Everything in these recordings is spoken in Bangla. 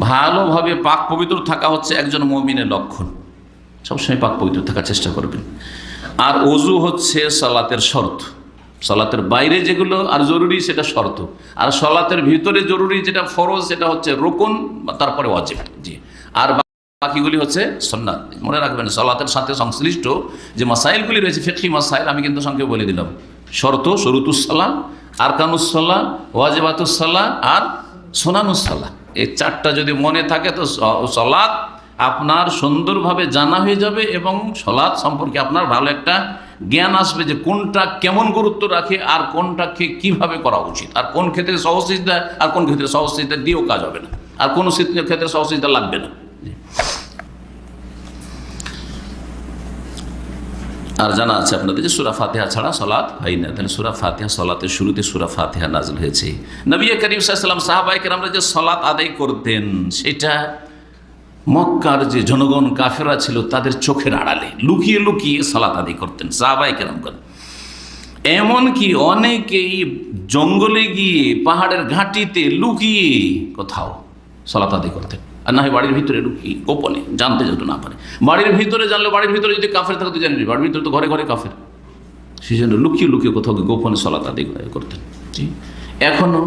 ভালোভাবে পাক পবিত্র থাকা হচ্ছে একজন মুমিনের লক্ষণ। সবসময় পাক পবিত্র থাকার চেষ্টা করবেন। আর ওযু হচ্ছে সালাতের শর্ত। সালাতের বাইরে যেগুলো আর জরুরি সেটা শর্ত, আর সালাতের ভিতরে জরুরি যেটা ফরজ সেটা হচ্ছে রুকুন, তারপরে ওয়াজিব। জি, আর বাকিগুলি হচ্ছে সুন্নাত। মনে রাখবেন সালাতের সাথে সংশ্লিষ্ট যে মাসাইলগুলি রয়েছে ফিকহি মাসাইল, আমি কিন্তু সংক্ষেপে বলে দিলাম। শর্ত, শুরুতুস সালাহ, আরকানুস সালাহ, ওয়াজিবাতুস সালাহ আর সুনানুস সালাহ, এই চারটা যদি মনে থাকে তো সালাত আপনার সুন্দরভাবে জানা হয়ে যাবে এবং সালাত সম্পর্কে আপনার ভালো একটা জ্ঞান আসবে যে কোনটা কেমন গুরুত্ব রাখে আর কোনটাকে কিভাবে করা উচিত, আর কোন ক্ষেত্রে সহজ সিজদা আর কোন ক্ষেত্রে সহজ সিজদা দিয়েও কাজ হবে না, আর কোন ক্ষেত্রে সহজ সিজদা লাগবে না। আর জানা আছে আপনাদের যে সূরা ফাতিহা ছাড়া সালাত হয় না। তাহলে সূরা ফাতিহা, সালাতের শুরুতে সূরা ফাতিহা নাযিল হয়েছে। নবী করিম সাল্লাল্লাহু আলাইহি ওয়াসাল্লাম সাহাবায়ে কেরামরা যে সালাত আদায় করতেন সেটা মক্কার যে জনগণ কাফেররা ছিল তাদের চোখের আড়ালে লুকিয়ে লুকিয়ে সালাত আদায় করতেন সাহাবায়ে কেরামগণ। এমনকি অনেকেই জঙ্গলে গিয়ে পাহাড়ের ঘাটিতে লুকিয়ে কোথাও সালাত আদায় করতেন, আর না হয় বাড়ির ভিতরে লুকিয়ে গোপনে, জানতে যেত না পারে। বাড়ির ভিতরে জানলে, বাড়ির ভিতরে যদি কাফের থাকতে জানি, বাড়ির ভিতরে তো ঘরে ঘরে কাফের, সেই জন্য লুকিয়ে লুকিয়ে কোথাও গোপনে সালাত আদায় করতেন। জি, এখনও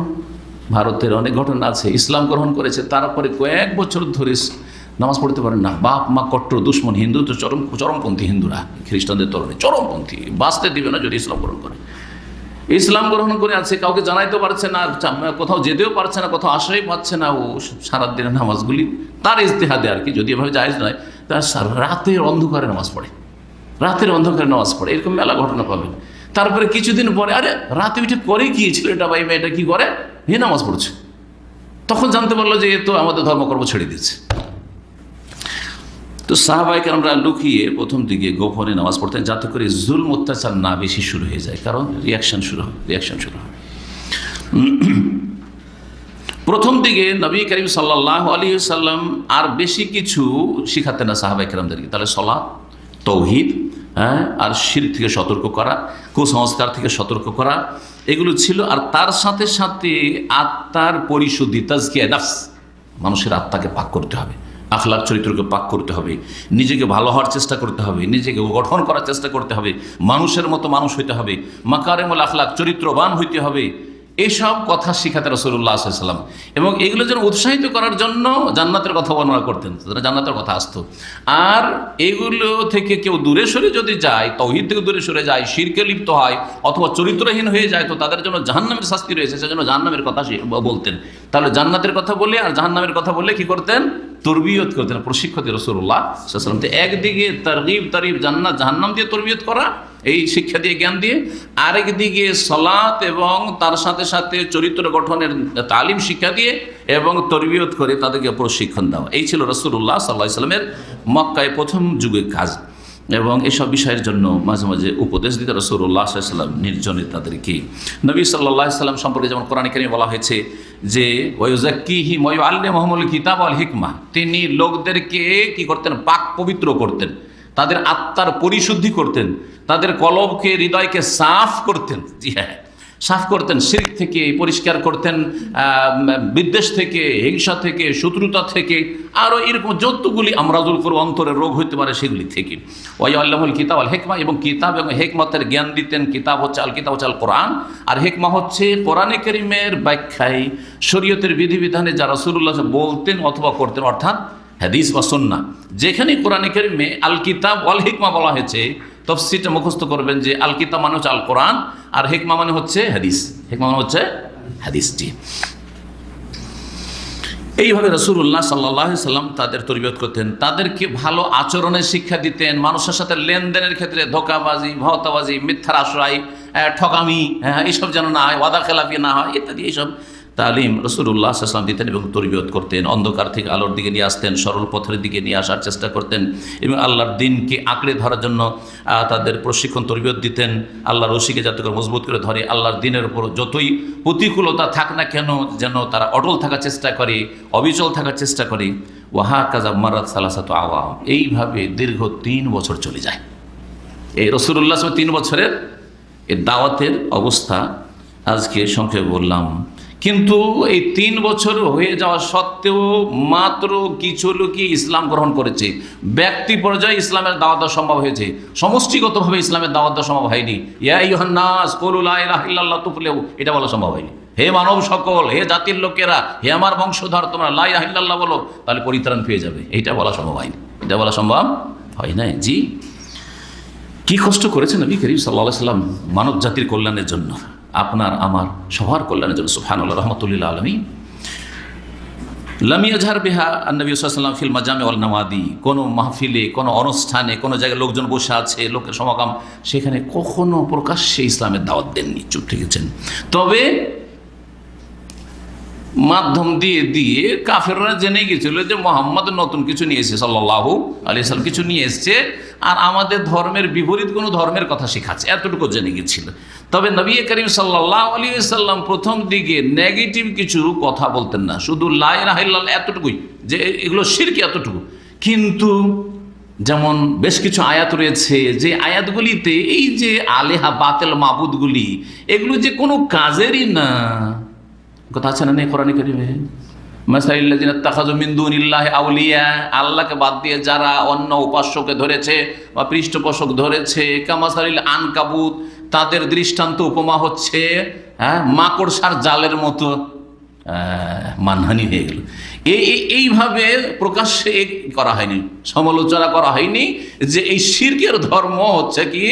ভারতের অনেক ঘটনা আছে, ইসলাম গ্রহণ করেছে তারপরে কয়েক বছর ধরে নামাজ পড়তে পারেন না। বাপ মা কট্টর দুশ্মন, হিন্দু তো চরমপন্থী, হিন্দুরা খ্রিস্টানদের তরণে চরমপন্থী, বাঁচতে দিবে না যদি ইসলাম গ্রহণ করে। ইসলাম গ্রহণ করে আছে, কাউকে জানাইতে পারছে না, কোথাও যেতেও পারছে না, কোথাও আশ্রয় পাচ্ছে না। ও সারাদিনের নামাজগুলি তার ইজতিহাদে আর কি, যদি এভাবে জায়েজ নয়, তার রাতের অন্ধকারে নামাজ পড়ে, রাতের অন্ধকারে নামাজ পড়ে, এরকম মেলা ঘটনা পাবেন। তারপরে কিছুদিন পরে আরে রাতে উঠে করে গিয়েছিল এটা ভাই মেয়েটা কি করে, হে নামাজ পড়ছে। তখন জানতে পারলো যে এ তো আমাদের ধর্মকর্ম ছেড়ে দিয়েছে। তো সাহাবায়ে কেরামরা লুকিয়ে প্রথম দিকে গোপনে নামাজ পড়তেন, যাতে করে জুলম অত্যাচার না বেশি শুরু হয়ে যায়, কারণ রিয়াকশন শুরু হবে। প্রথম দিকে নবী করিম সাল্লাল্লাহু আলাইহি ওয়াসাল্লাম আর বেশি কিছু শিখাতেন না সাহাবায়ে কেরামদেরকে। তাহলে সালাত, তাওহীদ, আর শিরক থেকে সতর্ক করা, কুসংস্কার থেকে সতর্ক করা, এগুলো ছিল। আর তার সাথে সাথে আত্মার পরিশুদ্ধি, তাজকিয়া নফস, মানুষের আত্মাকে পাক করতে হবে, আখলাক চরিত্রকে পাক করতে হবে, নিজেকে ভালো হওয়ার চেষ্টা করতে হবে, নিজেকে গঠন করার চেষ্টা করতে হবে, মানুষের মতো মানুষ হইতে হবে, মাকারিমুল আখলাক চরিত্রবান হইতে হবে। এইসব কথা শিখাতে রাসূলুল্লাহ সাল্লাল্লাহু আলাইহি ওয়াসাল্লাম, এবং এগুলো যেন উৎসাহিত করার জন্য জান্নাতের কথা বর্ণনা করতেন, জান্নাতের কথা আসতো। আর এগুলো থেকে কেউ দূরে সরে যদি যায়, তাওহীদ থেকে দূরে সরে যায়, শিরকে লিপ্ত হয় অথবা চরিত্রহীন হয়ে যায়, তো তাদের জন্য জাহান্নামের শাস্তি রয়েছে, সেজন্য জাহান্নামের কথা বলতেন। তাহলে জান্নাতের কথা বলে আর জাহান্নামের কথা বলে কি করতেন, তরবিয়ত করতেন, প্রশিক্ষণ রাসূলুল্লাহ সাল্লাল্লাহু আলাইহি ওয়াসাল্লাম। একদিকে তারগিব তারিব জান্নাত জাহান্নাম দিয়ে তরবিয়ত করা, এই শিক্ষা দিয়ে, জ্ঞান দিয়ে, আরেকদিকে সালাত এবং তার সাথে সাথে চরিত্র গঠনের তালিম শিক্ষা দিয়ে এবং তরবিয়ত করে তাদেরকে প্রশিক্ষণ দেওয়া। এই ছিল রাসূলুল্লাহ সাল্লাল্লাহু আলাইহি ওয়াসাল্লামের মক্কায় প্রথম যুগের কাজ। এবং এসব বিষয়ের জন্য মাঝে মাঝে উপদেশ দিতে রাসূলুল্লাহ সাল্লাল্লাহু আলাইহি ওয়াসাল্লাম নির্জনে তাদেরকে। নবী সাল্লাল্লাহু আলাইহি ওয়াসাল্লাম সম্পর্কে যেমন কোরআনে কারিমে বলা হয়েছে যে ওয়ায়ুযাক্কিহিম ওয়া ইউআল্লিমুহুমুল কিতাব ওয়াল হিকমা, তিনি লোকদেরকে কি করতেন, পাক পবিত্র করতেন, তাদের আত্মার পরিশুদ্ধি করতেন, তাদের কলবকে, হৃদয়কে সাফ করতেন। জি হ্যাঁ, সাফ করতেন, শিরক থেকে পরিষ্কার করতেন, বিদ্বেষ থেকে, হিংসা থেকে, শত্রুতা থেকে, আরও এরকম যতগুলি আমরাজুল করু অন্তরের রোগ হইতে পারে সেগুলি থেকে। ওয়াল্লাহুল কিতাব আল হেকমা, এবং কিতাব এবং হেকমতের জ্ঞান দিতেন। কিতাব হচ্ছে আল কিতাব হচ্ছে আল কোরআন, আর হেকমা হচ্ছে কোরআনে কারীমের ব্যাখ্যায়, শরীয়তের বিধিবিধানে যা রাসূলুল্লাহ বলতেন অথবা করতেন, অর্থাৎ হাদিস বা সুন্নাহ। যেখানে কোরআনে কারীমে আল কিতাব ওয়াল হিকমা বলা হয়েছে, তাফসীরটা মুখস্থ করবেন যে আল কিতাব মানে হচ্ছে আল কোরআন, আর হিকমা মানে হচ্ছে হাদিস, হিকমা মানে হচ্ছে হাদিসটি। এইভাবে রাসূলুল্লাহ সাল্লাল্লাহু আলাইহি ওয়াসাল্লাম তাদের তরবিয়ত করতেন, তাদেরকে ভালো আচরণের শিক্ষা দিতেন, মানুষের সাথে লেনদেনের ক্ষেত্রে ধোঁকাবাজি, ভওতাবাজি, মিথ্যার আশ্রয়, ঠকামি, এইসব যেন না হয়, ওয়াদা খেলাফি না হয়, ইত্যাদি এইসব তালিম রাসূলুল্লাহ সাল্লাল্লাহু আলাইহি ওয়াসাল্লাম দিতেন এবং তরবিয়ত করতেন। অন্ধকার থেকে আলোর দিকে নিয়ে আসতেন, সরল পথের দিকে নিয়ে আসার চেষ্টা করতেন, এবং আল্লাহর দ্বীনকে আঁকড়ে ধরার জন্য তাদের প্রশিক্ষণ তরবিয়ত দিতেন। আল্লাহর রশিকে যাতে করে মজবুত করে ধরে, আল্লাহর দ্বীনের উপর যতই প্রতিকূলতা থাক না কেন যেন তারা অটল থাকার চেষ্টা করে, অবিচল থাকার চেষ্টা করে। ওয়াহাকাযা মারাত সালাসাতু আওয়াম, এইভাবে দীর্ঘ 3 বছর চলে যায়। এই রাসূলুল্লাহ 3 বছরের এই দাওয়াতের অবস্থা আজকে সংক্ষেপে বললাম। কিন্তু এই 3 বছর হয়ে যাওয়া সত্ত্বেও মাত্র কিছু লোকই ইসলাম গ্রহণ করেছে। ব্যক্তি পর্যায়ে ইসলামের দাওয়াত দেওয়া সম্ভব হয়েছে, সমষ্টিগতভাবে ইসলামের দাওয়াত দেওয়া সম্ভব হয়নি। ইয়া আইয়ুহান নাস কুলু লা ইলাহা ইল্লাল্লাহ তুফলিহু, এটা বলা সম্ভব হয়নি। হে মানব সকল, হে জাতির লোকেরা, হে আমার বংশধর, তোমরা লা ইলাহা ইল্লাল্লাহ বলো, তাহলে পরিত্রাণ পেয়ে যাবে। এইটা বলা সম্ভব হয়নি, এটা বলা সম্ভব হয় না। জি, কি কষ্ট করেছেন নবী করিম সাল্লাল্লাহু আলাইহি ওয়াসাল্লাম মানব জাতির কল্যাণের জন্য, আপনার আমার সবার কল্যাণের জন্য। সুবহানাল্লাহ, রাহমাতুল্লিল আলামিন। লাম ইয়াজহার বিহা আন-নবী সাল্লাল্লাহু আলাইহি ওয়াসাল্লাম ফিল মাজামি ওয়াল নাওয়াদি, কোনো মাহফিলে, কোনো অনুষ্ঠানে, কোনো জায়গায় লোকজন বসে আছে, লোকের সমাগম, সেখানে কখনো প্রকাশ্যে ইসলামের দাওয়াত দেননি, চুপ থেকেছেন। তবে মাধ্যম দিয়ে দিয়ে কাফেররা জেনে গেছিল যে মুহাম্মদ নতুন কিছু নিয়ে এসেছে, সাল্লাল্লাহু আলাইহি সাল্লাম কিছু নিয়ে এসেছে, আর আমাদের ধর্মের বিপরীত কোনো ধর্মের কথা শেখাচ্ছে, এতটুকু জেনে গেছিল। তবে নবী করিম সাল্লাল্লাহু আলাইহি সাল্লাম প্রথম দিকে নেগেটিভ কিছু কথা বলতেন না, শুধু লা ইলাহা ইল্লাল্লাহ এতটুকুই, যে এগুলো শিরক, এতটুকু। কিন্তু যেমন বেশ কিছু আয়াত রয়েছে, যে আয়াতগুলিতে এই যে আলেহা বাতিল মাবুদগুলি, এগুলো যে কোনো কাজেরই না, কথা আছে না কোরআনে কারিমে, মাসাইল্লাযিনা ইত্তাখাযু মিন দুনিল্লাহি আউলিয়া, আল্লাহকে বাদ দিয়ে যারা অন্য উপাস্যকে ধরেছে বা পৃষ্ঠপোষক ধরেছে, কামাসালিল আনকাবুত, তাদের দৃষ্টান্ত উপমা হচ্ছে মাকড়সার জালের মতো। মানহানি হয়ে গেল। এইভাবে প্রকাশ্যে করা হয়নি, সমালোচনা করা হয়নি যে এই শিরকের ধর্ম হচ্ছে কি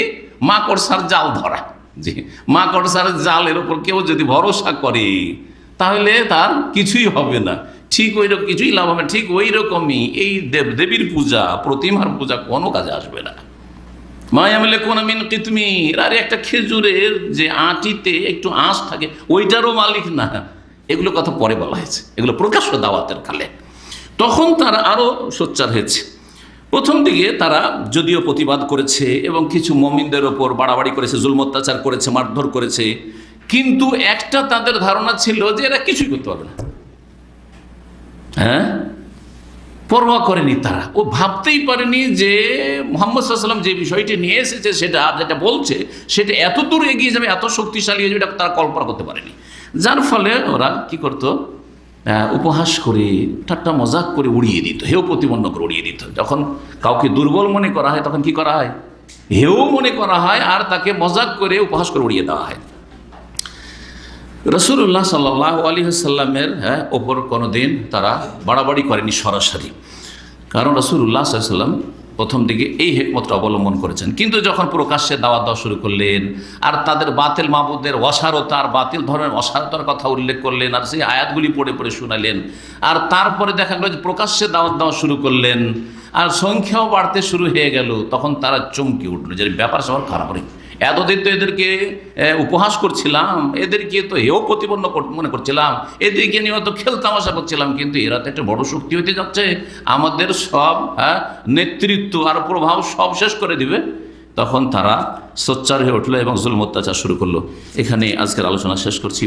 মাকড়সার জাল ধরা। জি, মাকড়সার জালের উপর কেউ যদি ভরসা করে তাহলে তার কিছুই হবে না, ঠিক ওই রকম কিছুই লাভ হবে। ঠিক ওই রকমই এই দেবদেবীর পূজা, প্রতিমার পূজা কোনো কাজে আসবে না। মায়ামলে কোন মিন কিতমির, আরে একটা খেজুরের যে আটিতে একটু আঁশ থাকে, ওইটারও মালিক না। এগুলো কথা পরে বলা হয়েছে, এগুলো প্রকাশ্য দাওয়াতের কালে। তখন তারা আরও সোচ্চার হয়েছে। প্রথম দিকে তারা যদিও প্রতিবাদ করেছে এবং কিছু মুমিনদের ওপর বাড়াবাড়ি করেছে, জুলম অত্যাচার করেছে, মারধর করেছে, কিন্তু একটা তাদের ধারণা ছিল যে এরা কিছুই করতে পারবে না। পরোয়া করেনি তারা, ও ভাবতেই পারেনি যে মুহাম্মদ সাল্লাল্লাহু আলাইহি ওয়াসাল্লাম যে বিষয়টি নিয়ে এসেছে, সেটা যেটা বলছে সেটা এত দূর এগিয়ে যাবে, এত শক্তিশালী হয়ে যাবে, এটা তারা কল্পনা করতে পারেনি। যার ফলে ওরা কি করত, উপহাস করে, ঠাট্টা মজাক করে উড়িয়ে দিত, হেও প্রতিপন্ন করে উড়িয়ে দিত। যখন কাউকে দুর্বল মনে করা হয় তখন কি করা হয়, হেও মনে করা হয়, আর তাকে মজাক করে উপহাস করে উড়িয়ে দেওয়া হয়। রাসূলুল্লাহ সাল্লাল্লাহু আলাইহি ওয়াসাল্লামের ওপর কোনোদিন তারা বাড়াবাড়ি করেনি সরাসরি, কারণ রাসূলুল্লাহ সাল্লাল্লাহু আলাইহি ওয়াসাল্লাম প্রথম দিকে এই হিকমতটা অবলম্বন করেছেন। কিন্তু যখন প্রকাশ্যে দাওয়াত দেওয়া শুরু করলেন, আর তাদের বাতিল মাবুদের অসারতা আর বাতিল ধর্মের অসারতার কথা উল্লেখ করলেন, আর সেই আয়াতগুলি পড়ে পড়ে শোনালেন, আর তারপরে দেখা গেল যে প্রকাশ্যে দাওয়াত দেওয়া শুরু করলেন, আর সংখ্যাও বাড়তে শুরু হয়ে গেল, তখন তারা চমকে উঠলো যে ব্যাপার সবার খারাপ হয়ে। এতদিন তো এদেরকে উপহাস করছিলাম, এদেরকে তো হেও প্রতিপন্ন মনে করছিলাম, এদেরকে নিয়ে তো খেল তামাশা করছিলাম, কিন্তু এরা তো একটা বড় শক্তি হতে যাচ্ছে, আমাদের সব নেতৃত্ব আর প্রভাব সব শেষ করে দিবে। তখন তারা সোচ্চার হয়ে উঠলো এবং জুলম অত্যাচার শুরু করলো। এখানে আজকের আলোচনা শেষ করছি।